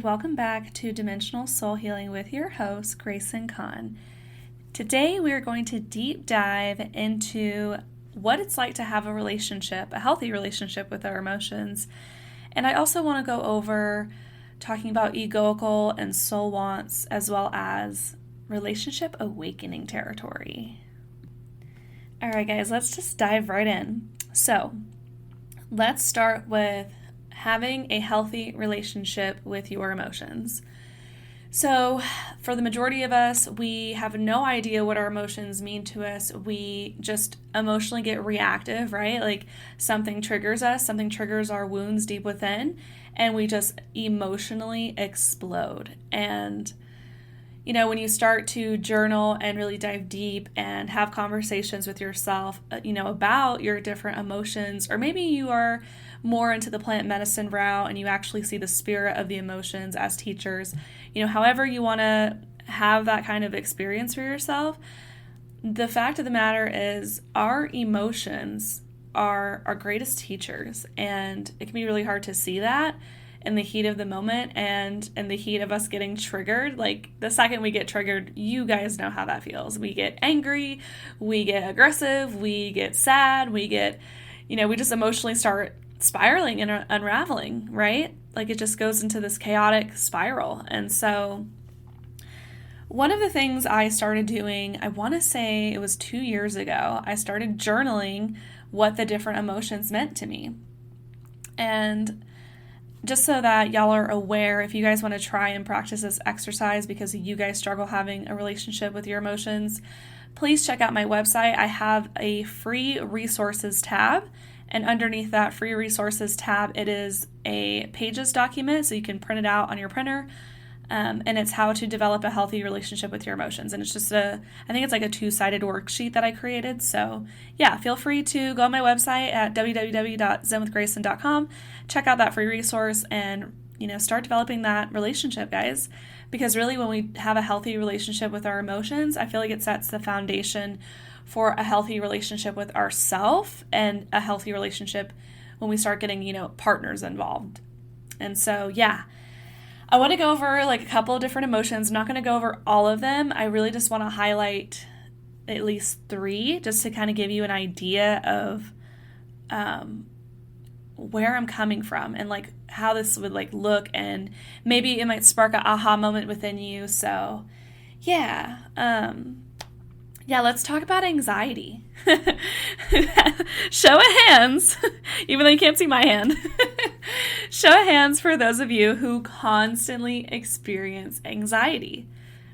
welcome back to Dimensional Soul Healing with your host, Gracen. Today we are going to deep dive into what it's like to have a healthy relationship with our emotions. And I also want to go over talking about egoical and soul wants, as well as relationship awakening territory. All right, guys, let's just dive right in. So let's start with having a healthy relationship with your emotions. So for the majority of us, we have no idea what our emotions mean to us. We just emotionally get reactive, right? Like something triggers us, something triggers our wounds deep within, and we just emotionally explode. And when you start to journal and really dive deep and have conversations with yourself, about your different emotions, or maybe you are more into the plant medicine route and you actually see the spirit of the emotions as teachers, however you want to have that kind of experience for yourself, the fact of the matter is our emotions are our greatest teachers, and it can be really hard to see that in the heat of the moment and in the heat of us getting triggered. Like the second we get triggered, you guys know how that feels. We get angry, we get aggressive, we get sad, we just emotionally start spiraling and unraveling, right? Like it just goes into this chaotic spiral. And so one of the things I started doing, I want to say it was 2 years ago, I started journaling what the different emotions meant to me. And just so that y'all are aware, if you guys want to try and practice this exercise because you guys struggle having a relationship with your emotions, please check out my website. I have a free resources tab, and underneath that free resources tab, it is a Pages document, so you can print it out on your printer, and it's how to develop a healthy relationship with your emotions. And it's just I think it's like a 2-sided worksheet that I created. So yeah, feel free to go on my website at www.zenwithgracen.com, check out that free resource, and start developing that relationship, guys. Because really, when we have a healthy relationship with our emotions, I feel like it sets the foundation for a healthy relationship with ourselves and a healthy relationship when we start getting, partners involved. And so, yeah, I want to go over like a couple of different emotions. I'm not going to go over all of them. I really just want to highlight at least 3 just to kind of give you an idea of where I'm coming from and like how this would like look, and maybe it might spark an aha moment within you. So yeah, let's talk about anxiety. Show of hands, even though you can't see my hand. Show of hands for those of you who constantly experience anxiety,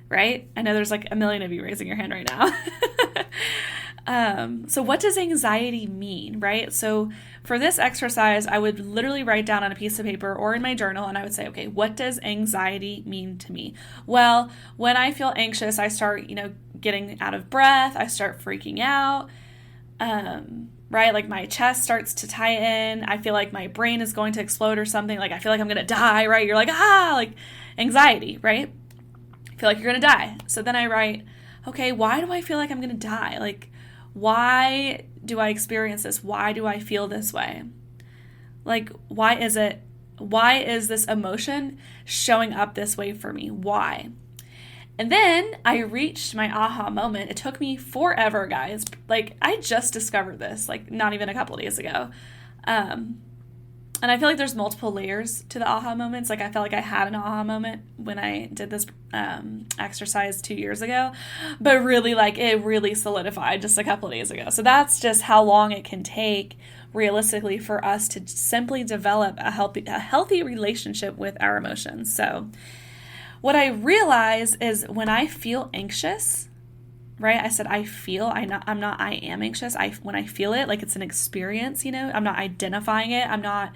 right? I know there's like a million of you raising your hand right now. So what does anxiety mean, right? So for this exercise, I would literally write down on a piece of paper or in my journal, and I would say, okay, what does anxiety mean to me? Well, when I feel anxious, I start, getting out of breath. I start freaking out, right? Like my chest starts to tighten. I feel like my brain is going to explode or something. Like I feel like I'm going to die, right? You're like, like anxiety, right? I feel like you're going to die. So then I write, okay, why do I feel like I'm going to die? Like, why do I experience this? Why do I feel this way? Like, why is this emotion showing up this way for me? Why? And then I reached my aha moment. It took me forever, guys. Like, I just discovered this, like, not even a couple days ago. And I feel like there's multiple layers to the aha moments. Like, I felt like I had an aha moment when I did this exercise 2 years ago. But really, like, it really solidified just a couple days ago. So that's just how long it can take, realistically, for us to simply develop a healthy relationship with our emotions. So what I realize is when I feel anxious, right? I said I am anxious. When I feel it, like it's an experience, I'm not identifying it. I'm not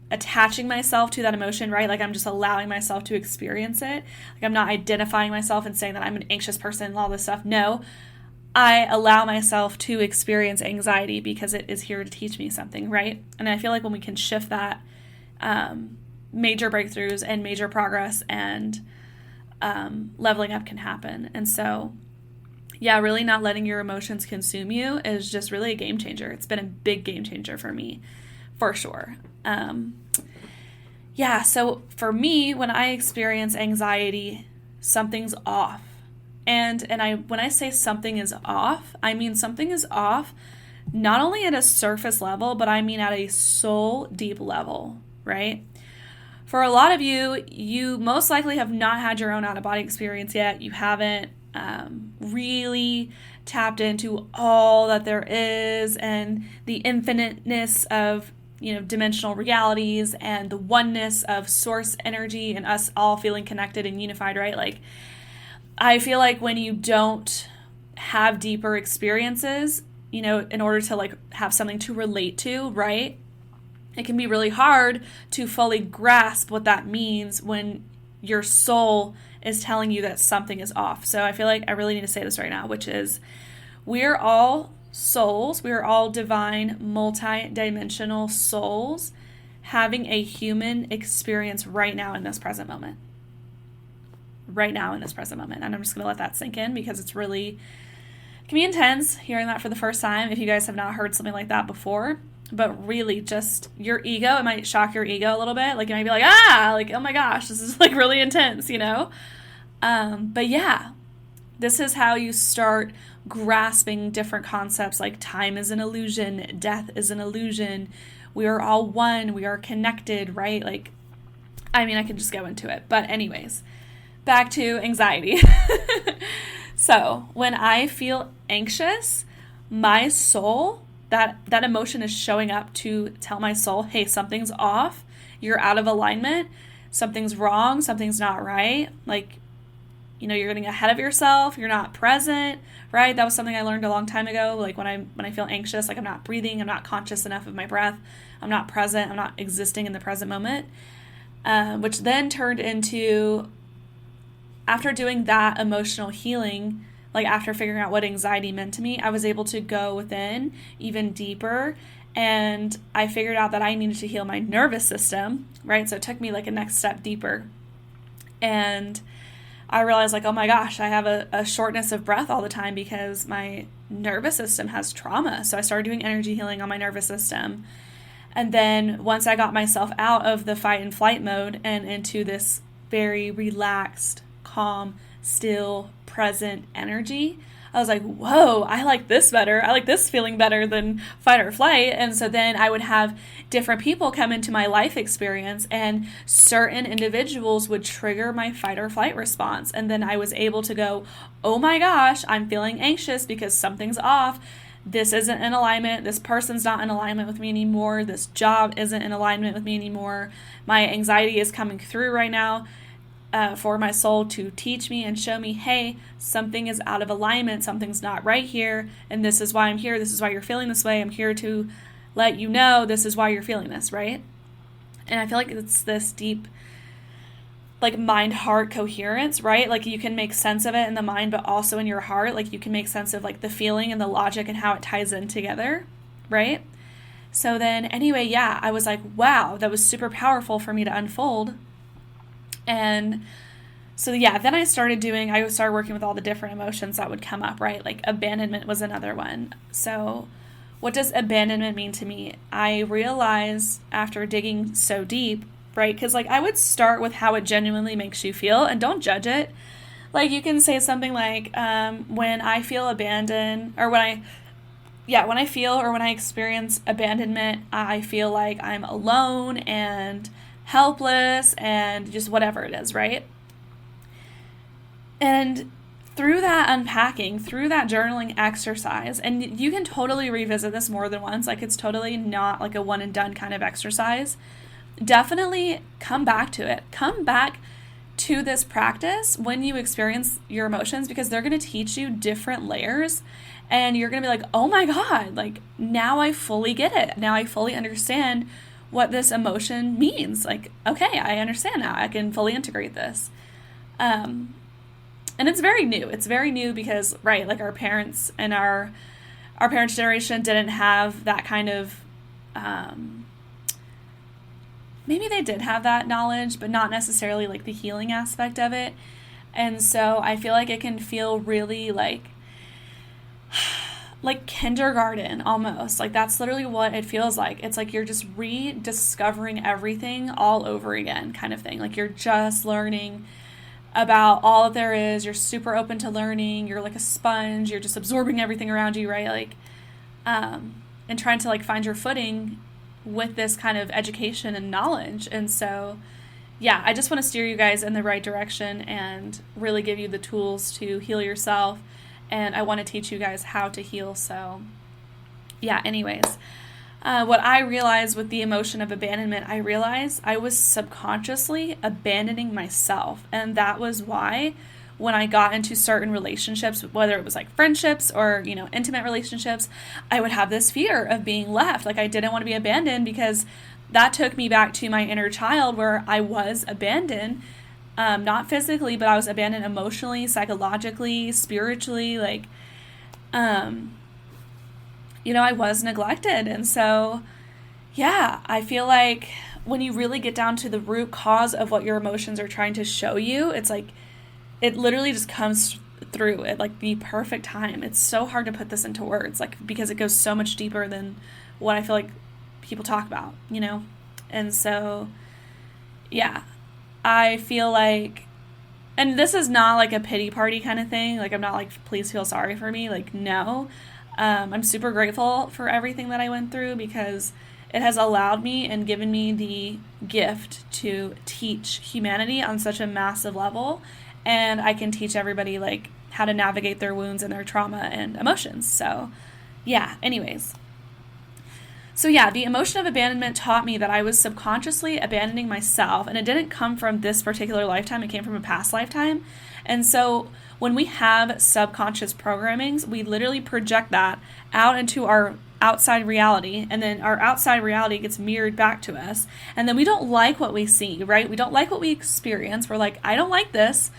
attaching myself to that emotion, right? Like I'm just allowing myself to experience it. Like I'm not identifying myself and saying that I'm an anxious person and all this stuff. No, I allow myself to experience anxiety because it is here to teach me something, right? And I feel like when we can shift that, major breakthroughs and major progress and leveling up can happen. And so, yeah, really not letting your emotions consume you is just really a game changer. It's been a big game changer for me, for sure. yeah, so for me, when I experience anxiety, something's off. And I when I say something is off, I mean something is off not only at a surface level, but I mean at a soul deep level, right? For a lot of you, you most likely have not had your own out of body experience yet. You haven't really tapped into all that there is and the infiniteness of dimensional realities and the oneness of source energy and us all feeling connected and unified, right? Like, I feel like when you don't have deeper experiences, in order to like have something to relate to, right? It can be really hard to fully grasp what that means when your soul is telling you that something is off. So I feel like I really need to say this right now, which is we're all souls. We are all divine, multi-dimensional souls having a human experience right now in this present moment. Right now in this present moment. And I'm just going to let that sink in because it can be intense hearing that for the first time if you guys have not heard something like that before. But really, just your ego, it might shock your ego a little bit. Like, you might be like, like, oh my gosh, this is like really intense, But yeah, this is how you start grasping different concepts like time is an illusion, death is an illusion, we are all one, we are connected, right? Like, I mean, I could just go into it. But anyways, back to anxiety. So when I feel anxious, my soul, that emotion is showing up to tell my soul, hey, something's off, you're out of alignment, something's wrong, something's not right. Like, you're getting ahead of yourself, you're not present, right? That was something I learned a long time ago. Like when I feel anxious, like I'm not breathing, I'm not conscious enough of my breath, I'm not present, I'm not existing in the present moment, which then turned into, after doing that emotional healing, like after figuring out what anxiety meant to me, I was able to go within even deeper, and I figured out that I needed to heal my nervous system, right? So it took me like a next step deeper. And I realized like, oh my gosh, I have a shortness of breath all the time because my nervous system has trauma. So I started doing energy healing on my nervous system. And then once I got myself out of the fight and flight mode and into this very relaxed, calm, still, present energy, I was like, whoa, I like this better. I like this feeling better than fight or flight. And so then I would have different people come into my life experience, and certain individuals would trigger my fight or flight response. And then I was able to go, oh my gosh, I'm feeling anxious because something's off. This isn't in alignment. This person's not in alignment with me anymore. This job isn't in alignment with me anymore. My anxiety is coming through right now. For my soul to teach me and show me, hey, something is out of alignment, something's not right here, and this is why I'm here, this is why you're feeling this way, I'm here to let you know this is why you're feeling this, right? And I feel like it's this deep, like, mind-heart coherence, right? Like, you can make sense of it in the mind, but also in your heart, like, you can make sense of, like, the feeling and the logic and how it ties in together, right? So then, anyway, yeah, I was like, wow, that was super powerful for me to unfold. And so, yeah, then I started working with all the different emotions that would come up, right? Like abandonment was another one. So what does abandonment mean to me? I realized after digging so deep, right? Because like I would start with how it genuinely makes you feel, and don't judge it. Like you can say something like, when I feel abandoned, or when I experience abandonment, I feel like I'm alone and helpless and just whatever it is, right? And through that unpacking, through that journaling exercise, and you can totally revisit this more than once, like it's totally not like a one and done kind of exercise, definitely come back to it. Come back to this practice when you experience your emotions, because they're going to teach you different layers, and you're going to be like, oh my God, like now I fully get it. Now I fully understand what this emotion means. Like, okay, I understand now. I can fully integrate this. And it's very new. It's very new because, right, like our parents and our parents' generation didn't have that kind of, maybe they did have that knowledge, but not necessarily like the healing aspect of it. And so I feel like it can feel really like like kindergarten almost. Like that's literally what it feels like. It's like you're just rediscovering everything all over again, kind of thing. Like you're just learning about all that there is. You're super open to learning. You're like a sponge. You're just absorbing everything around you, right? Like, and trying to like find your footing with this kind of education and knowledge. And so, yeah, I just want to steer you guys in the right direction and really give you the tools to heal yourself. And I want to teach you guys how to heal. So, yeah, anyways, what I realized with the emotion of abandonment, I realized I was subconsciously abandoning myself. And that was why when I got into certain relationships, whether it was like friendships or, intimate relationships, I would have this fear of being left. Like I didn't want to be abandoned because that took me back to my inner child where I was abandoned, not physically, but I was abandoned emotionally, psychologically, spiritually, like, I was neglected. And so, yeah, I feel like when you really get down to the root cause of what your emotions are trying to show you, it's like, it literally just comes through at like the perfect time. It's so hard to put this into words, like, because it goes so much deeper than what I feel like people talk about, And so, yeah, I feel like, and this is not like a pity party kind of thing. Like, I'm not like, please feel sorry for me. Like, no. I'm super grateful for everything that I went through because it has allowed me and given me the gift to teach humanity on such a massive level. And I can teach everybody like how to navigate their wounds and their trauma and emotions. So, yeah, anyways. So yeah, the emotion of abandonment taught me that I was subconsciously abandoning myself, and it didn't come from this particular lifetime, it came from a past lifetime. And so when we have subconscious programmings, we literally project that out into our outside reality, and then our outside reality gets mirrored back to us. And then we don't like what we see, right? We don't like what we experience. We're like, I don't like this.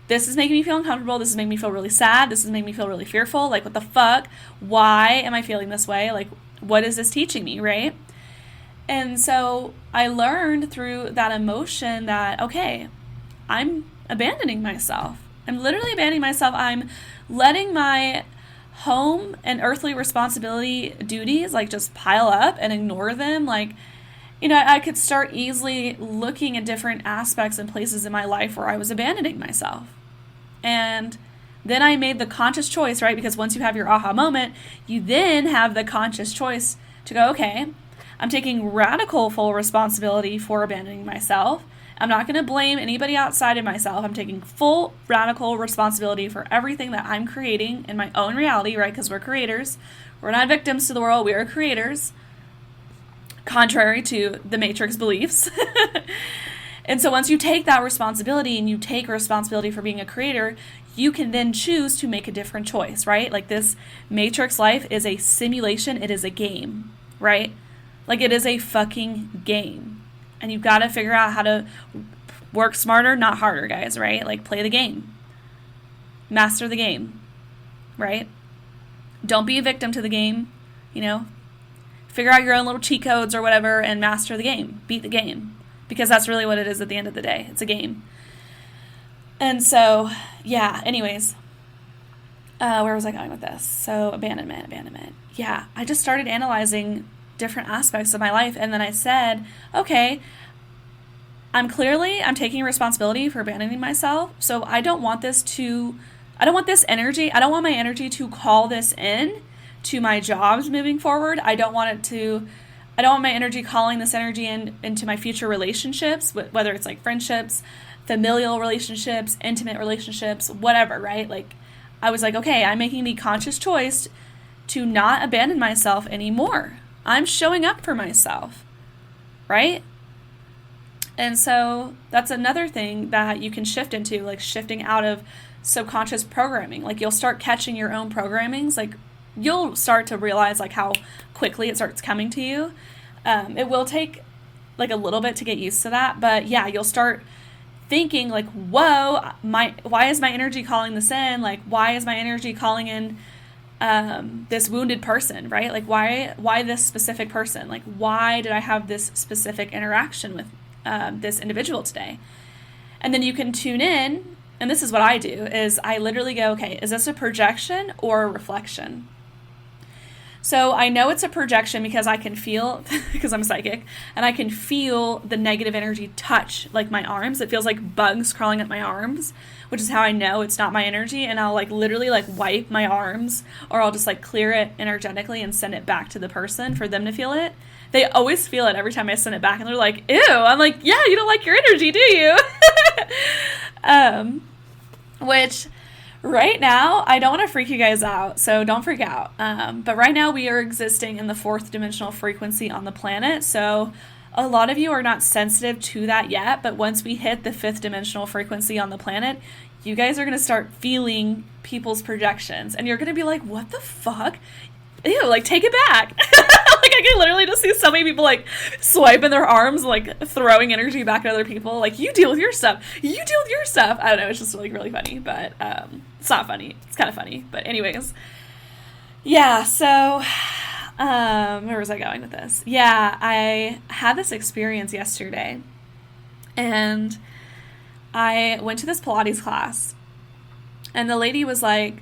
This is making me feel uncomfortable. This is making me feel really sad. This is making me feel really fearful. Like, what the fuck? Why am I feeling this way? Like, what is this teaching me, right? And so I learned through that emotion that, okay, I'm abandoning myself. I'm literally abandoning myself. I'm letting my home and earthly responsibility duties like just pile up and ignore them. Like, I could start easily looking at different aspects and places in my life where I was abandoning myself. And then I made the conscious choice, right? Because once you have your aha moment, you then have the conscious choice to go, okay, I'm taking radical full responsibility for abandoning myself. I'm not going to blame anybody outside of myself. I'm taking full radical responsibility for everything that I'm creating in my own reality, right? Because we're creators. We're not victims to the world. We are creators, contrary to the Matrix beliefs. And so once you take that responsibility and you take responsibility for being a creator, you can then choose to make a different choice, right? Like, this Matrix life is a simulation. It is a game, right? Like, it is a fucking game. And you've got to figure out how to work smarter, not harder, guys, right? Like, play the game. Master the game, right? Don't be a victim to the game, Figure out your own little cheat codes or whatever and master the game. Beat the game. Because that's really what it is at the end of the day. It's a game. And so, yeah, anyways. Where was I going with this? So, abandonment. Yeah, I just started analyzing different aspects of my life. And then I said, okay, I'm taking responsibility for abandoning myself. So I don't want this energy. I don't want my energy to call this in to my jobs moving forward. I don't want my energy calling this energy into my future relationships, whether it's like friendships, familial relationships, intimate relationships, whatever, right? Like, I was like, okay, I'm making the conscious choice to not abandon myself anymore. I'm showing up for myself, right? And so that's another thing that you can shift into, like shifting out of subconscious programming. Like, you'll start catching your own programmings. Like, you'll start to realize like how quickly it starts coming to you. It will take like a little bit to get used to that, but yeah, you'll start thinking like, whoa, why is my energy calling this in? Like, why is my energy calling in this wounded person, right? Like, why this specific person? Like, why did I have this specific interaction with this individual today? And then you can tune in, and this is what I do, is I literally go, okay, is this a projection or a reflection? So I know it's a projection because I can feel, because I'm psychic, and I can feel the negative energy touch like my arms. It feels like bugs crawling up my arms, which is how I know it's not my energy. And I'll like literally like wipe my arms, or I'll just like clear it energetically and send it back to the person for them to feel it. They always feel it every time I send it back, and they're like, ew. I'm like, yeah, you don't like your energy, do you? Which right now, I don't want to freak you guys out, so don't freak out. But right now, we are existing in the 4th dimensional frequency on the planet, so a lot of you are not sensitive to that yet, but once we hit the 5th dimensional frequency on the planet, you guys are going to start feeling people's projections, and you're going to be like, what the fuck? Ew, like, take it back. Like, I can literally just see so many people, like, swiping their arms, like, throwing energy back at other people. Like, you deal with your stuff. You deal with your stuff. I don't know. It's just, like, really funny. But it's not funny. It's kind of funny. But anyways. Yeah, so where was I going with this? Yeah, I had this experience yesterday. And I went to this Pilates class. And the lady was like,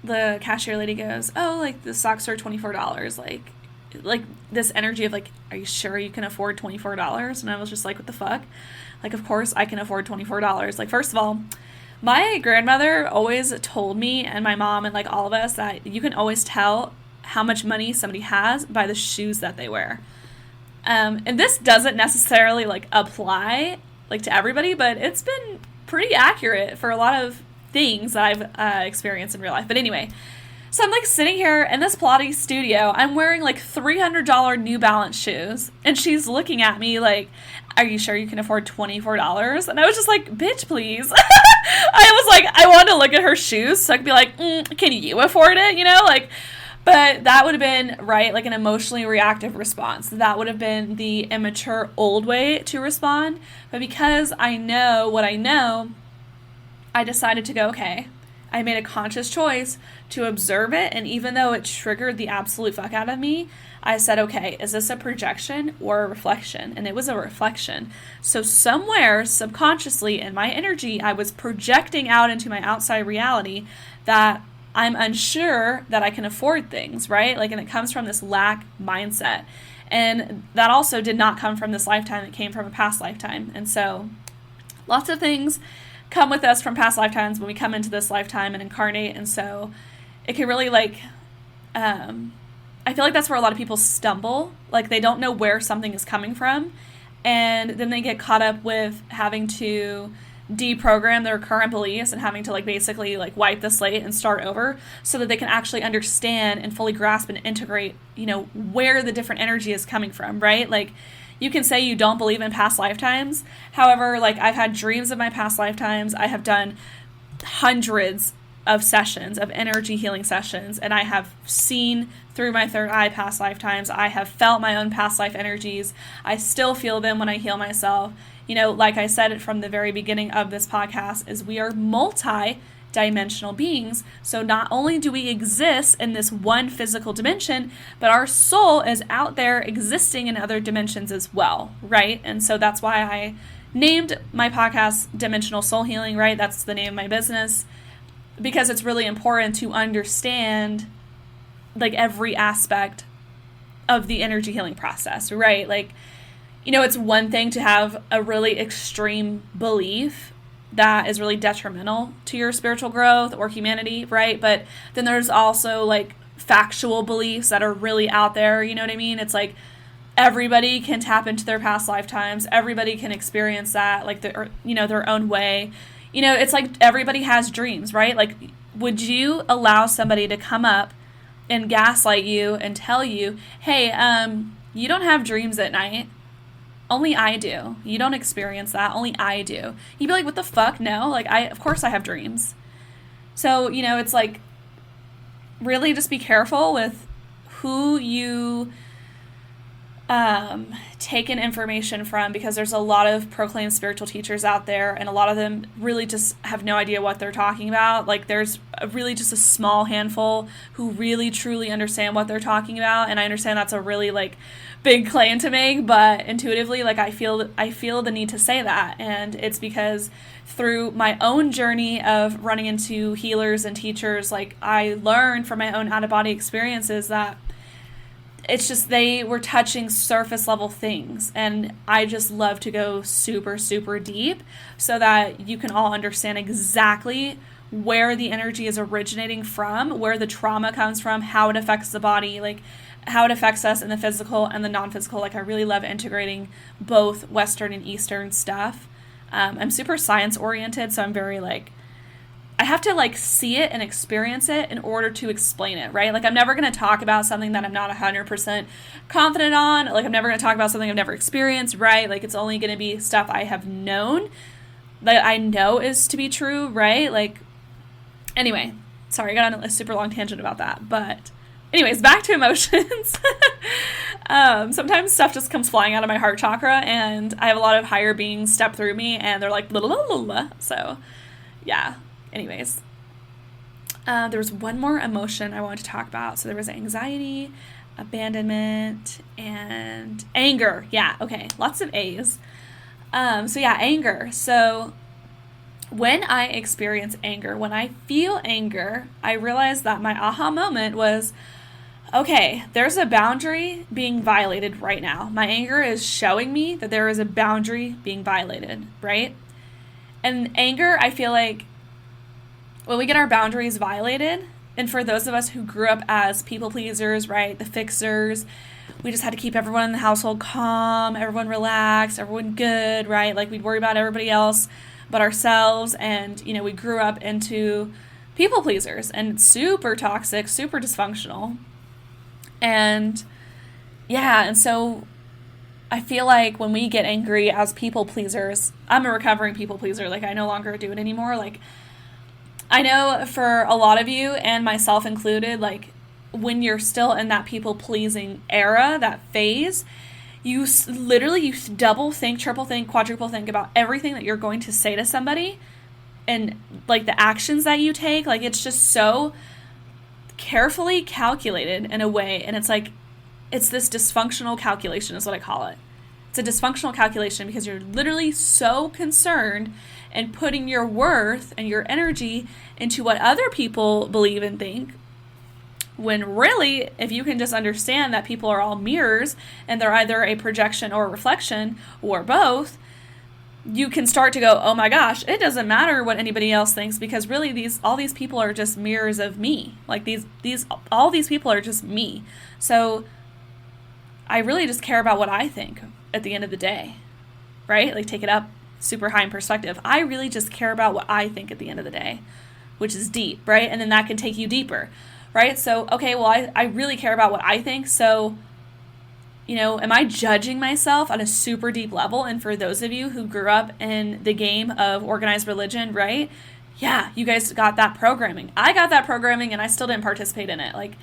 the cashier lady goes, oh, like, the socks are $24. Like this energy of like, are you sure you can afford $24? And I was just like, what the fuck? Like, of course I can afford $24. Like, first of all, my grandmother always told me, and my mom and like all of us, that you can always tell how much money somebody has by the shoes that they wear. And this doesn't necessarily like apply like to everybody, but it's been pretty accurate for a lot of things that I've experienced in real life. But anyway, so I'm like sitting here in this Pilates studio. I'm wearing like $300 New Balance shoes, and she's looking at me like, are you sure you can afford $24? And I was just like, bitch, please. I was like, I wanted to look at her shoes so I could be like, can you afford it? You know, like, but that would have been, right, like an emotionally reactive response. That would have been the immature old way to respond. But because I know what I know, I decided to go, okay, I made a conscious choice to observe it. And even though it triggered the absolute fuck out of me, I said, okay, is this a projection or a reflection? And it was a reflection. So somewhere subconsciously in my energy, I was projecting out into my outside reality that I'm unsure that I can afford things, right? Like, and it comes from this lack mindset. And that also did not come from this lifetime. It came from a past lifetime. And so lots of things come with us from past lifetimes when we come into this lifetime and incarnate. And so it can really like, I feel like that's where a lot of people stumble. Like, they don't know where something is coming from. And then they get caught up with having to deprogram their current beliefs and having to like basically like wipe the slate and start over so that they can actually understand and fully grasp and integrate, you know, where the different energy is coming from, right? Like, you can say you don't believe in past lifetimes. However, like, I've had dreams of my past lifetimes. I have done hundreds of sessions, of energy healing sessions, and I have seen through my third eye past lifetimes. I have felt my own past life energies. I still feel them when I heal myself. You know, like I said it from the very beginning of this podcast, is we are multi-dimensional beings. So not only do we exist in this one physical dimension, but our soul is out there existing in other dimensions as well, right? And so that's why I named my podcast Dimensional Soul Healing, right? That's the name of my business, because it's really important to understand like every aspect of the energy healing process, right? Like, you know, it's one thing to have a really extreme belief that is really detrimental to your spiritual growth or humanity, right? But then there's also like factual beliefs that are really out there, you know what I mean? It's like everybody can tap into their past lifetimes. Everybody can experience that, like, their own way. You know, it's like everybody has dreams, right? Like, would you allow somebody to come up and gaslight you and tell you, hey, you don't have dreams at night. Only I do. You don't experience that. Only I do. You'd be like, what the fuck? No, like, of course I have dreams. So, you know, it's like, really just be careful with who you take in information from, because there's a lot of proclaimed spiritual teachers out there, and a lot of them really just have no idea what they're talking about. Like, there's really just a small handful who really truly understand what they're talking about, and I understand that's a really like big claim to make, but intuitively, like, I feel the need to say that. And it's because through my own journey of running into healers and teachers, like, I learned from my own out-of-body experiences that it's just they were touching surface level things, and I just love to go super, super deep so that you can all understand exactly where the energy is originating from, where the trauma comes from, how it affects the body, like how it affects us in the physical and the non-physical. Like I really love integrating both Western and Eastern stuff. I'm super science oriented, so I'm very like, I have to like see it and experience it in order to explain it, right? Like I'm never going to talk about something that I'm not 100% confident on. Like I'm never going to talk about something I've never experienced, right? Like it's only going to be stuff I have known that I know is to be true, right? Like, anyway, sorry, I got on a super long tangent about that. But anyways, back to emotions. Sometimes stuff just comes flying out of my heart chakra, and I have a lot of higher beings step through me, and they're like, la la la la. So, yeah. Anyways, there was one more emotion I wanted to talk about. So there was anxiety, abandonment, and anger. Yeah, okay, lots of A's. So yeah, anger. So when I experience anger, when I feel anger, I realize that my aha moment was, okay, there's a boundary being violated right now. My anger is showing me that there is a boundary being violated, right? And anger, I feel like, when we get our boundaries violated, and for those of us who grew up as people pleasers, right, the fixers, we just had to keep everyone in the household calm, everyone relaxed, everyone good, right? Like we'd worry about everybody else but ourselves, and, you know, we grew up into people pleasers, and it's super toxic, super dysfunctional. And yeah, and so I feel like when we get angry as people pleasers, I'm a recovering people pleaser, like I no longer do it anymore. Like I know for a lot of you, and myself included, like when you're still in that people pleasing era, that phase, you literally double think, triple think, quadruple think about everything that you're going to say to somebody, and like the actions that you take. Like it's just so carefully calculated in a way, and it's like, it's this dysfunctional calculation is what I call it. It's a dysfunctional calculation because you're literally so concerned and putting your worth and your energy into what other people believe and think, when really, if you can just understand that people are all mirrors and they're either a projection or a reflection or both, you can start to go, oh my gosh, it doesn't matter what anybody else thinks, because really all these people are just mirrors of me. Like all these people are just me. So I really just care about what I think at the end of the day, right? Like take it up super high in perspective. I really just care about what I think at the end of the day, which is deep, right? And then that can take you deeper, right? So, okay, well, I really care about what I think. So, you know, am I judging myself on a super deep level? And for those of you who grew up in the game of organized religion, right? Yeah, you guys got that programming. I got that programming, and I still didn't participate in it. Like,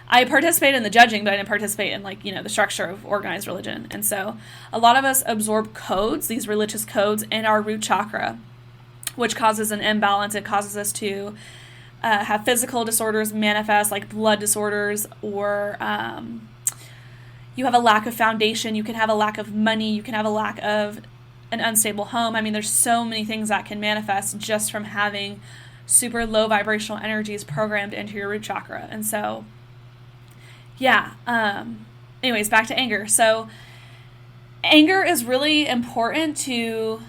I participated in the judging, but I didn't participate in, like, you know, the structure of organized religion. And so a lot of us absorb codes, these religious codes, in our root chakra, which causes an imbalance. It causes us to have physical disorders manifest, like blood disorders, or you have a lack of foundation. You can have a lack of money. You can have a lack of an unstable home. I mean, there's so many things that can manifest just from having super low vibrational energies programmed into your root chakra. And so yeah. Anyways, back to anger. So anger is really important to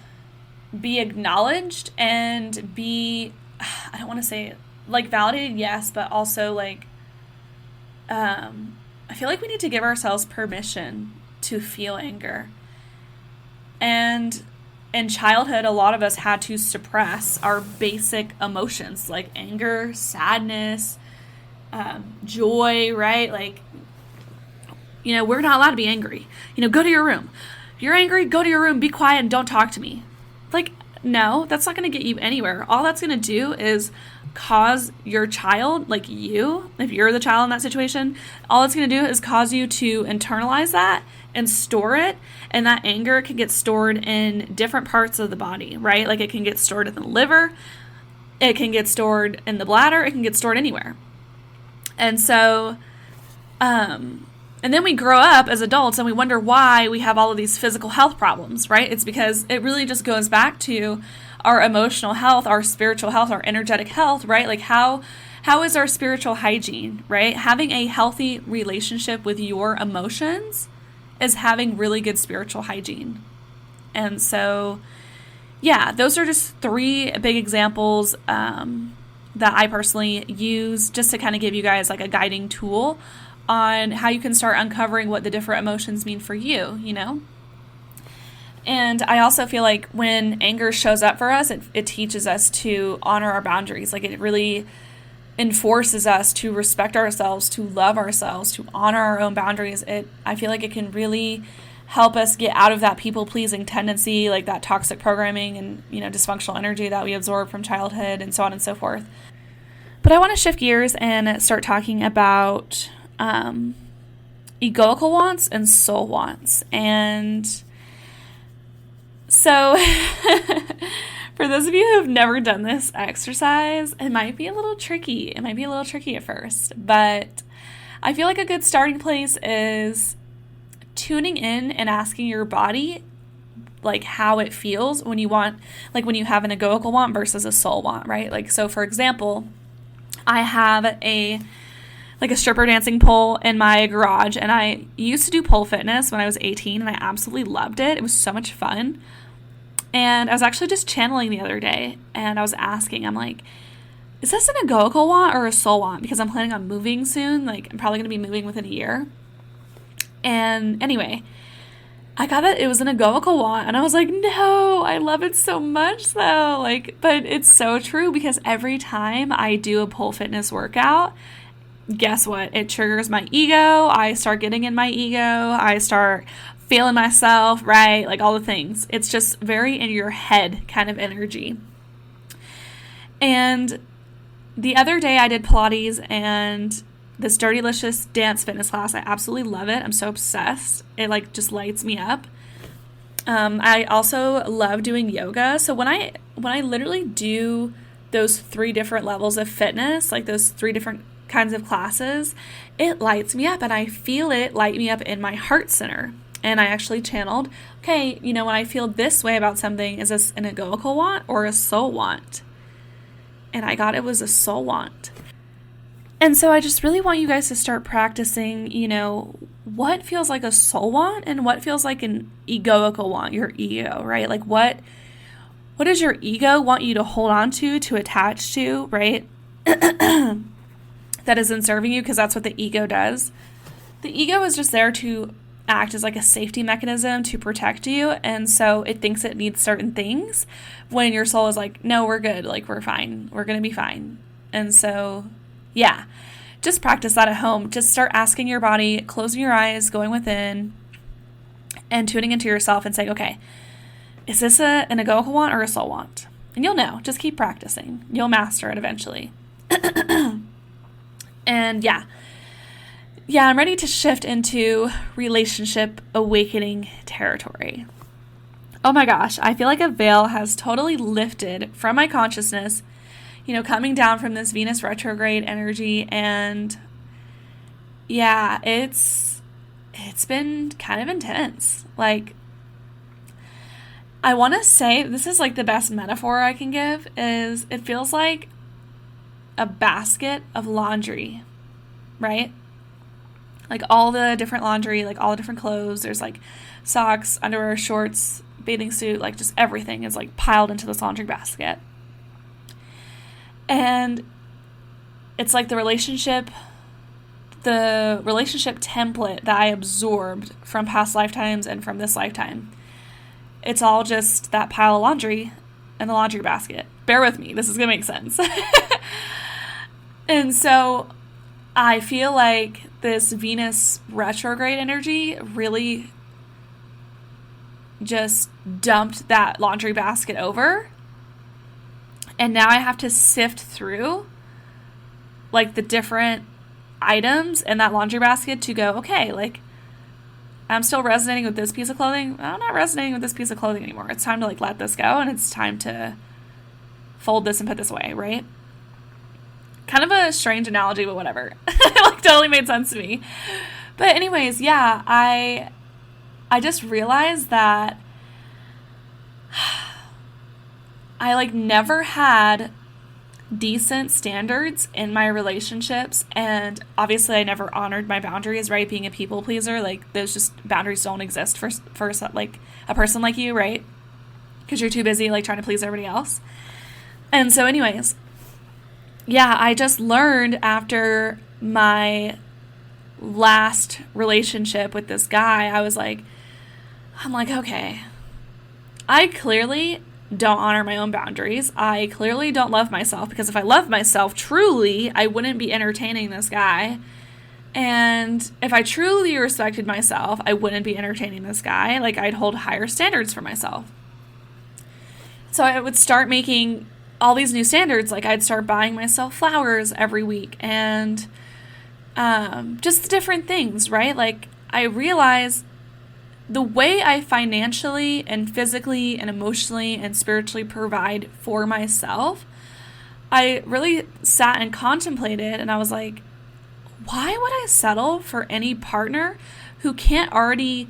be acknowledged and be, I don't want to say like validated, yes, but also like, I feel like we need to give ourselves permission to feel anger. And in childhood, a lot of us had to suppress our basic emotions like anger, sadness, joy, right? Like, you know, we're not allowed to be angry. You know, go to your room. If you're angry, go to your room, be quiet, and don't talk to me. Like, no, that's not going to get you anywhere. All that's going to do is cause your child, like you, if you're the child in that situation, all it's going to do is cause you to internalize that and store it. And that anger can get stored in different parts of the body, right? Like it can get stored in the liver. It can get stored in the bladder. It can get stored anywhere. And so, and then we grow up as adults and we wonder why we have all of these physical health problems, right? It's because it really just goes back to our emotional health, our spiritual health, our energetic health, right? Like how How is our spiritual hygiene, right? Having a healthy relationship with your emotions is having really good spiritual hygiene. And so, yeah, those are just 3 big examples that I personally use just to kind of give you guys like a guiding tool on how you can start uncovering what the different emotions mean for you, you know? And I also feel like when anger shows up for us, it teaches us to honor our boundaries. Like it really enforces us to respect ourselves, to love ourselves, to honor our own boundaries. I feel like it can really help us get out of that people-pleasing tendency, like that toxic programming and, you know, dysfunctional energy that we absorb from childhood and so on and so forth. But I want to shift gears and start talking about egoical wants and soul wants. And so for those of you who have never done this exercise, it might be a little tricky. It might be a little tricky at first, but I feel like a good starting place is tuning in and asking your body like how it feels when you want, like when you have an egoical want versus a soul want, right? Like, so for example, I have a stripper dancing pole in my garage, and I used to do pole fitness when I was 18, and I absolutely loved it. It was so much fun. And I was actually just channeling the other day, and I was asking, I'm like, is this an egoical want or a soul want? Because I'm planning on moving soon. Like, I'm probably going to be moving within a year. And anyway, I got it was an egoical want, and I was like, no, I love it so much though. Like, but it's so true, because every time I do a pole fitness workout, guess what? It triggers my ego. I start getting in my ego. I start feeling myself, right? Like all the things. It's just very in your head kind of energy. And the other day I did Pilates and this Dirtylicious dance fitness class. I absolutely love it. I'm so obsessed. It like just lights me up. I also love doing yoga. So when I literally do those 3 different levels of fitness, like those 3 different kinds of classes, it lights me up, and I feel it light me up in my heart center. And I actually channeled, okay, you know, when I feel this way about something, is this an egoical want or a soul want? And I got it was a soul want. And so I just really want you guys to start practicing, you know, what feels like a soul want and what feels like an egoical want, your ego, right? Like what does your ego want you to hold on to attach to, right? That isn't serving you, because that's what the ego does. The ego is just there to act as like a safety mechanism to protect you. And so it thinks it needs certain things when your soul is like, no, we're good. Like, we're fine. We're going to be fine. And so, yeah, just practice that at home. Just start asking your body, closing your eyes, going within and tuning into yourself and saying, okay, is this an egoical want or a soul want? And you'll know. Just keep practicing. You'll master it eventually. And yeah, I'm ready to shift into relationship awakening territory. Oh my gosh, I feel like a veil has totally lifted from my consciousness, you know, coming down from this Venus retrograde energy. And yeah, it's been kind of intense. Like, I want to say, this is like the best metaphor I can give, is it feels like a basket of laundry, right? Like all the different laundry, like all the different clothes. There's like socks, underwear, shorts, bathing suit, like just everything is like piled into this laundry basket. And it's like the relationship template that I absorbed from past lifetimes and from this lifetime. It's all just that pile of laundry in the laundry basket. Bear with me. This is going to make sense. And so I feel like this Venus retrograde energy really just dumped that laundry basket over. And now I have to sift through like the different items in that laundry basket to go, okay, like I'm still resonating with this piece of clothing. I'm not resonating with this piece of clothing anymore. It's time to like let this go, and it's time to fold this and put this away, right? Kind of a strange analogy, but whatever. It like totally made sense to me. But anyways, yeah, I just realized that I like never had decent standards in my relationships, and obviously I never honored my boundaries, right? Being a people pleaser, like those just boundaries don't exist for like a person like you, right? Because you're too busy like trying to please everybody else. And so anyways, yeah, I just learned after my last relationship with this guy, I'm like, okay, I clearly don't honor my own boundaries. I clearly don't love myself, because if I loved myself truly, I wouldn't be entertaining this guy. And if I truly respected myself, I wouldn't be entertaining this guy. Like, I'd hold higher standards for myself. So I would start making all these new standards. Like, I'd start buying myself flowers every week and just different things, right? Like, I realized the way I financially and physically and emotionally and spiritually provide for myself, I really sat and contemplated, and I was like, why would I settle for any partner who can't already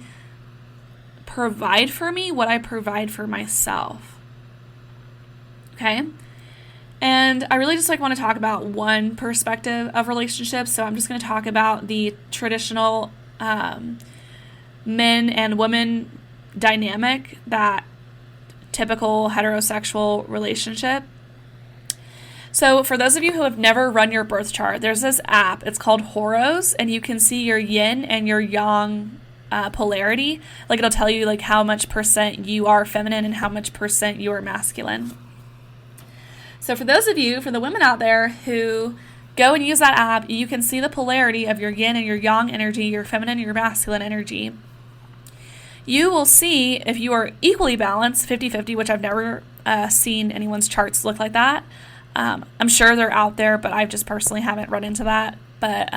provide for me what I provide for myself? Okay? And I really just want to talk about one perspective of relationships. So I'm just going to talk about the traditional men and women dynamic, that typical heterosexual relationship. So for those of you who have never run your birth chart, there's this app. It's called Horos, and you can see your yin and your yang polarity. Like, it'll tell you like how much percent you are feminine and how much percent you are masculine. So for those of you, for the women out there who go and use that app, you can see the polarity of your yin and your yang energy, your feminine and your masculine energy. You will see if you are equally balanced, 50-50, which I've never seen anyone's charts look like that. I'm sure they're out there, but I just personally haven't run into that. But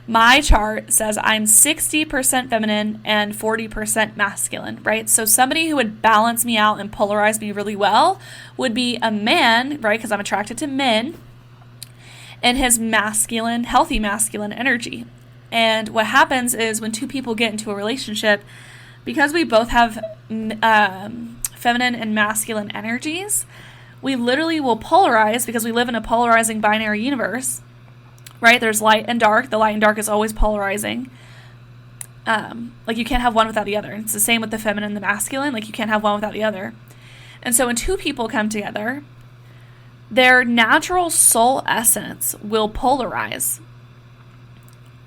my chart says I'm 60% feminine and 40% masculine, right? So somebody who would balance me out and polarize me really well would be a man, right? Because I'm attracted to men, and his masculine, healthy masculine energy. And what happens is when two people get into a relationship, because we both have feminine and masculine energies, we literally will polarize because we live in a polarizing binary universe, right? There's light and dark. The light and dark is always polarizing. Like, you can't have one without the other. It's the same with the feminine and the masculine. Like, you can't have one without the other. And so when two people come together, their natural soul essence will polarize.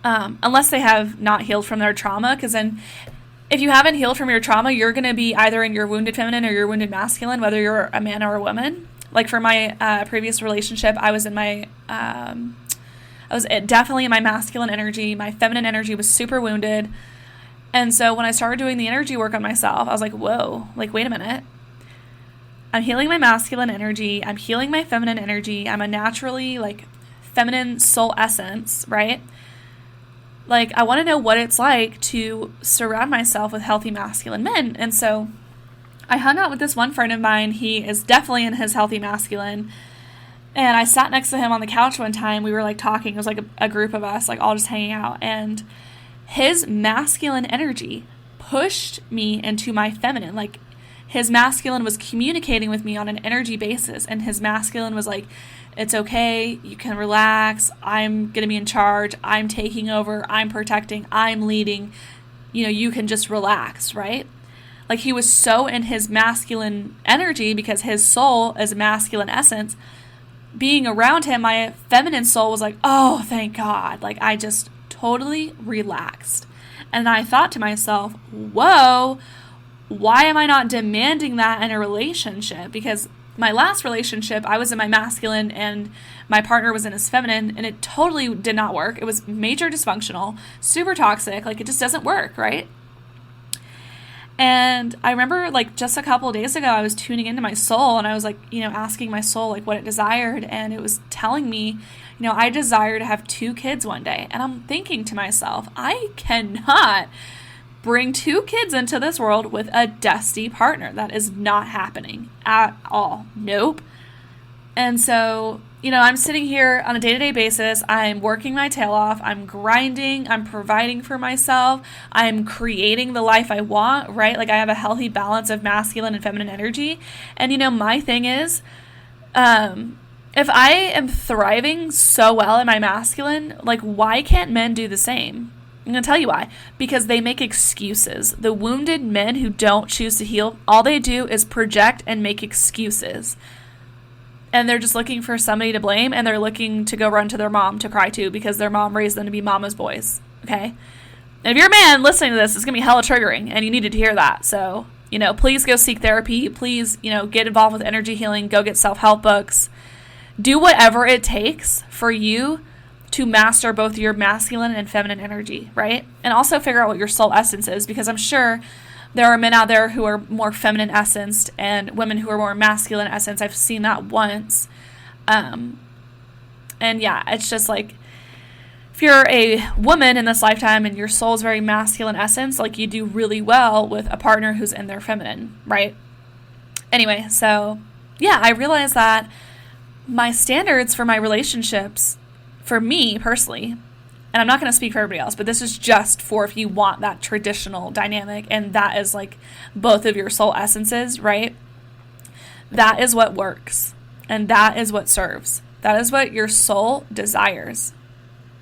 Unless they have not healed from their trauma, because then if you haven't healed from your trauma, you're going to be either in your wounded feminine or your wounded masculine, whether you're a man or a woman. Like, for my previous relationship, I was definitely in my masculine energy. My feminine energy was super wounded. And so when I started doing the energy work on myself, I was like, whoa, like, wait a minute. I'm healing my masculine energy. I'm healing my feminine energy. I'm a naturally, like, feminine soul essence, right? Like, I want to know what it's like to surround myself with healthy masculine men. And so I hung out with this one friend of mine. He is definitely in his healthy masculine. And I sat next to him on the couch one time. We were like talking. It was like a group of us, like all just hanging out. And his masculine energy pushed me into my feminine. Like, his masculine was communicating with me on an energy basis. And his masculine was like, it's okay, you can relax, I'm going to be in charge, I'm taking over, I'm protecting, I'm leading, you can just relax, right? Like, he was so in his masculine energy because his soul is a masculine essence. Being around him, my feminine soul was like, oh, thank God. Like, I just totally relaxed. And I thought to myself, whoa, why am I not demanding that in a relationship? Because my last relationship, I was in my masculine and my partner was in his feminine, and it totally did not work. It was major dysfunctional, super toxic. Like, it just doesn't work, right? And I remember, like, just a couple of days ago, I was tuning into my soul, and I was like, asking my soul, like, what it desired. And it was telling me, I desire to have 2 kids one day. And I'm thinking to myself, I cannot bring 2 kids into this world with a dusty partner. That is not happening at all. Nope. And so, I'm sitting here on a day-to-day basis. I'm working my tail off. I'm grinding. I'm providing for myself. I'm creating the life I want, right? Like, I have a healthy balance of masculine and feminine energy. And, my thing is, if I am thriving so well in my masculine, like, why can't men do the same? I'm going to tell you why. Because they make excuses. The wounded men who don't choose to heal, all they do is project and make excuses. And they're just looking for somebody to blame, and they're looking to go run to their mom to cry to because their mom raised them to be mama's boys. Okay? And if you're a man listening to this, it's going to be hella triggering, and you needed to hear that. So, please go seek therapy. Please, get involved with energy healing. Go get self-help books. Do whatever it takes for you to master both your masculine and feminine energy, right? And also figure out what your soul essence is, because I'm sure there are men out there who are more feminine essenced and women who are more masculine essenced. I've seen that once. And yeah, it's just like, if you're a woman in this lifetime and your soul's very masculine essence, like, you do really well with a partner who's in their feminine, right? Anyway, so yeah, I realized that my standards for my relationships, for me personally, and I'm not going to speak for everybody else, but this is just for if you want that traditional dynamic, and that is like both of your soul essences, right? That is what works, and that is what serves. That is what your soul desires,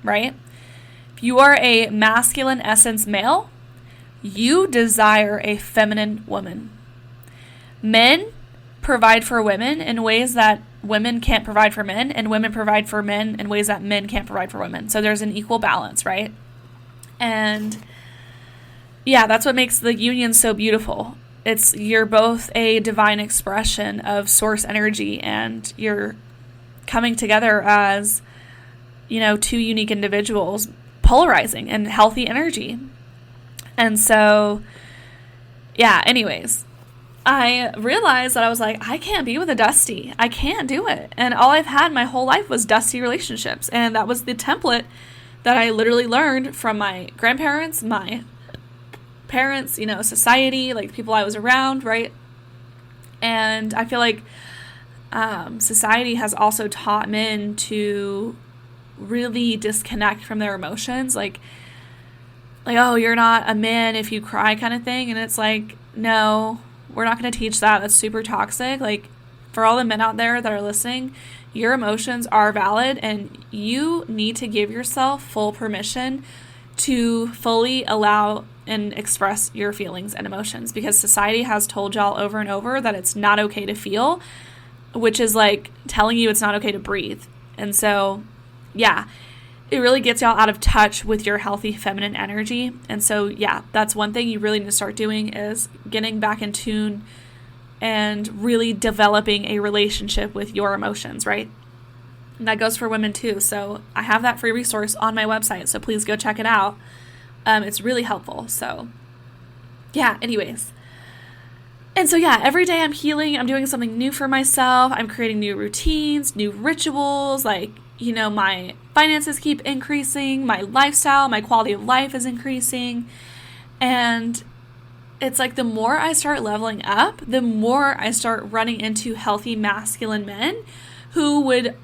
right? If you are a masculine essence male, you desire a feminine woman. Men provide for women in ways that women can't provide for men, and women provide for men in ways that men can't provide for women. So there's an equal balance, right? And yeah, that's what makes the union so beautiful. You're both a divine expression of source energy, and you're coming together as, two unique individuals, polarizing and healthy energy. And so, yeah, anyways, I realized that I was like, I can't be with a Dusty. I can't do it. And all I've had my whole life was Dusty relationships. And that was the template that I literally learned from my grandparents, my parents, society, like people I was around, right? And I feel like society has also taught men to really disconnect from their emotions. Like, oh, you're not a man if you cry kind of thing. And it's like, no, we're not going to teach that. That's super toxic. Like, for all the men out there that are listening, your emotions are valid, and you need to give yourself full permission to fully allow and express your feelings and emotions, because society has told y'all over and over that it's not okay to feel, which is like telling you it's not okay to breathe. And so, yeah, it really gets y'all out of touch with your healthy feminine energy. And so, yeah, that's one thing you really need to start doing, is getting back in tune and really developing a relationship with your emotions, right? And that goes for women too. So I have that free resource on my website, so please go check it out. It's really helpful. So yeah, anyways. And so yeah, every day I'm healing. I'm doing something new for myself. I'm creating new routines, new rituals, like, my finances keep increasing, my lifestyle, my quality of life is increasing. And it's like the more I start leveling up, the more I start running into healthy masculine men who would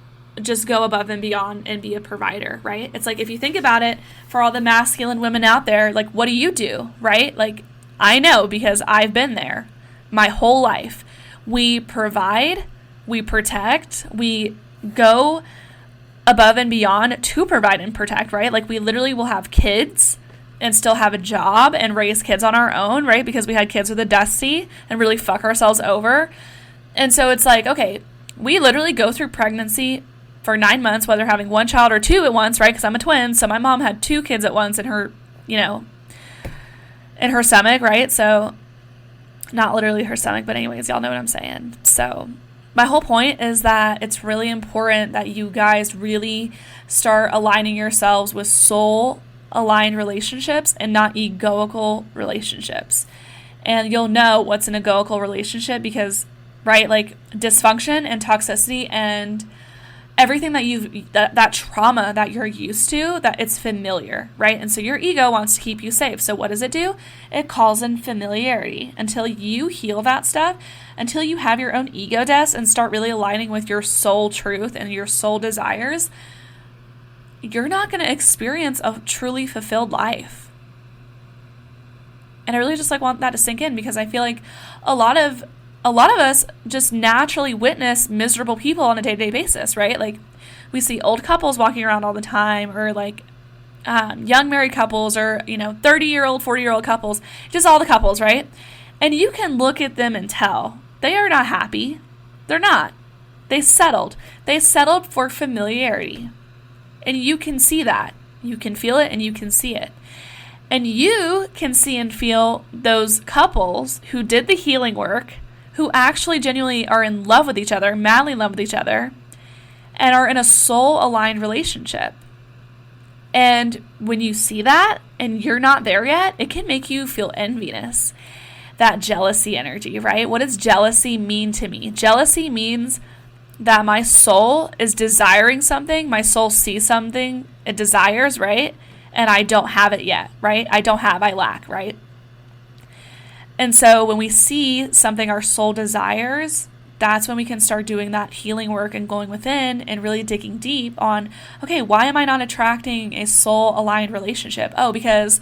just go above and beyond and be a provider, right? It's like, if you think about it, for all the masculine women out there, like, what do, right? Like, I know, because I've been there my whole life. We provide, we protect, we go above and beyond to provide and protect, right? Like, we literally will have kids and still have a job and raise kids on our own, right? Because we had kids with a Dusty and really fuck ourselves over. And so it's like, okay, we literally go through pregnancy for 9 months, whether having one child or two at once, right? Because I'm a twin. So my mom had 2 kids at once in her, in her stomach, right? So not literally her stomach, but anyways, y'all know what I'm saying. So my whole point is that it's really important that you guys really start aligning yourselves with soul aligned relationships and not egoical relationships. And you'll know what's an egoical relationship because, right, like dysfunction and toxicity and everything that trauma that you're used to, that it's familiar, right? And so your ego wants to keep you safe. So what does it do? It calls in familiarity. Until you heal that stuff, until you have your own ego deaths and start really aligning with your soul truth and your soul desires, you're not going to experience a truly fulfilled life. And I really just want that to sink in, because I feel like a lot of a lot of us just naturally witness miserable people on a day-to-day basis, right? Like, we see old couples walking around all the time, or like young married couples, or 30-year-old, 40-year-old couples, just all the couples, right? And you can look at them and tell they are not happy. They're not. They settled for familiarity, and you can see that. You can feel it and you can see it. And you can see and feel those couples who did the healing work, who actually genuinely are in love with each other, madly in love with each other, and are in a soul-aligned relationship. And when you see that and you're not there yet, it can make you feel envious. That jealousy energy, right? What does jealousy mean to me? Jealousy means that my soul is desiring something. My soul sees something it desires, right? And I don't have it yet, right? I lack, right? And so when we see something our soul desires, that's when we can start doing that healing work and going within and really digging deep on, okay, why am I not attracting a soul-aligned relationship? Oh, because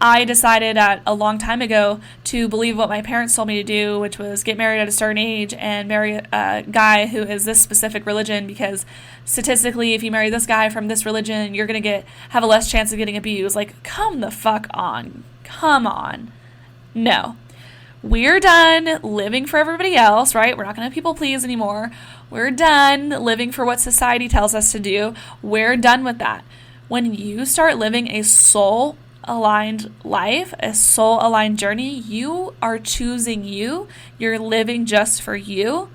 I decided a long time ago to believe what my parents told me to do, which was get married at a certain age and marry a guy who is this specific religion, because statistically, if you marry this guy from this religion, you're going to have a less chance of getting abused. Like, come the fuck on. Come on. No. We're done living for everybody else, right? We're not going to people please anymore. We're done living for what society tells us to do. We're done with that. When you start living a soul-aligned life, a soul-aligned journey, you are choosing you. You're living just for you.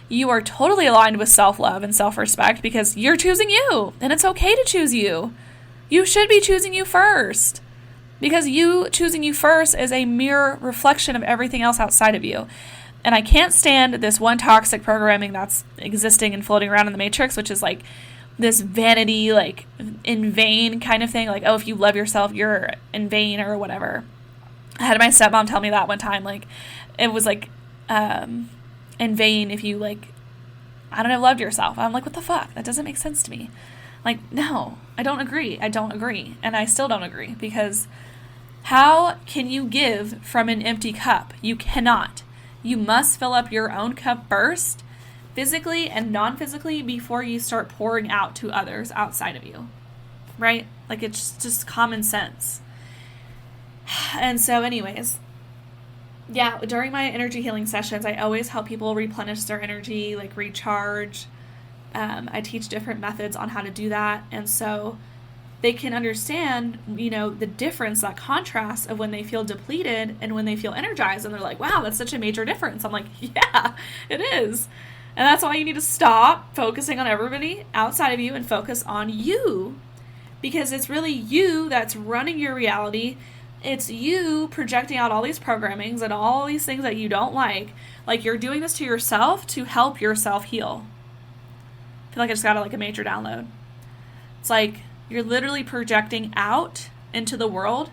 You are totally aligned with self-love and self-respect because you're choosing you, and it's okay to choose you. You should be choosing you first, because you choosing you first is a mirror reflection of everything else outside of you. And I can't stand this one toxic programming that's existing and floating around in the matrix, which is like this vanity, like in vain kind of thing. Like, oh, if you love yourself, you're in vain or whatever. I had my stepmom tell me that one time. Like, it was like in vain if you loved yourself. I'm like, what the fuck? That doesn't make sense to me. Like, no, I don't agree. And I still don't agree, because how can you give from an empty cup? You cannot. You must fill up your own cup first, physically and non-physically, before you start pouring out to others outside of you, right? Like, it's just common sense. And so anyways, yeah, during my energy healing sessions, I always help people replenish their energy, like recharge. I teach different methods on how to do that. And so they can understand, the difference, that contrast of when they feel depleted and when they feel energized. And they're like, wow, that's such a major difference. I'm like, yeah, it is. And that's why you need to stop focusing on everybody outside of you and focus on you. Because it's really you that's running your reality. It's you projecting out all these programmings and all these things that you don't like. Like, you're doing this to yourself to help yourself heal. I feel like I just got a major download. It's like you're literally projecting out into the world,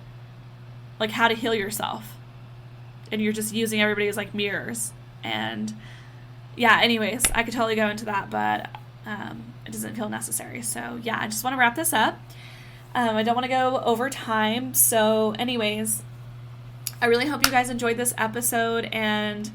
like, how to heal yourself. And you're just using everybody as like mirrors. And yeah, anyways, I could totally go into that, but it doesn't feel necessary. So yeah, I just want to wrap this up. I don't want to go over time. So anyways, I really hope you guys enjoyed this episode and,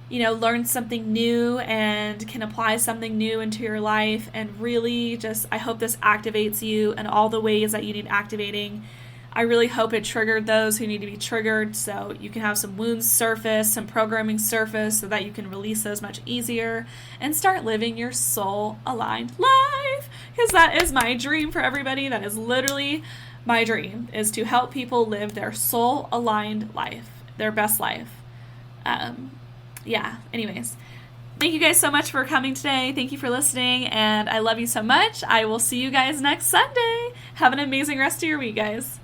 learned something new and can apply something new into your life. And really just, I hope this activates you in all the ways that you need activating. I really hope it triggered those who need to be triggered, so you can have some wounds surface, some programming surface, so that you can release those much easier and start living your soul-aligned life. Because that is my dream for everybody. That is literally my dream, is to help people live their soul-aligned life, their best life. Anyways. Thank you guys so much for coming today. Thank you for listening, and I love you so much. I will see you guys next Sunday. Have an amazing rest of your week, guys.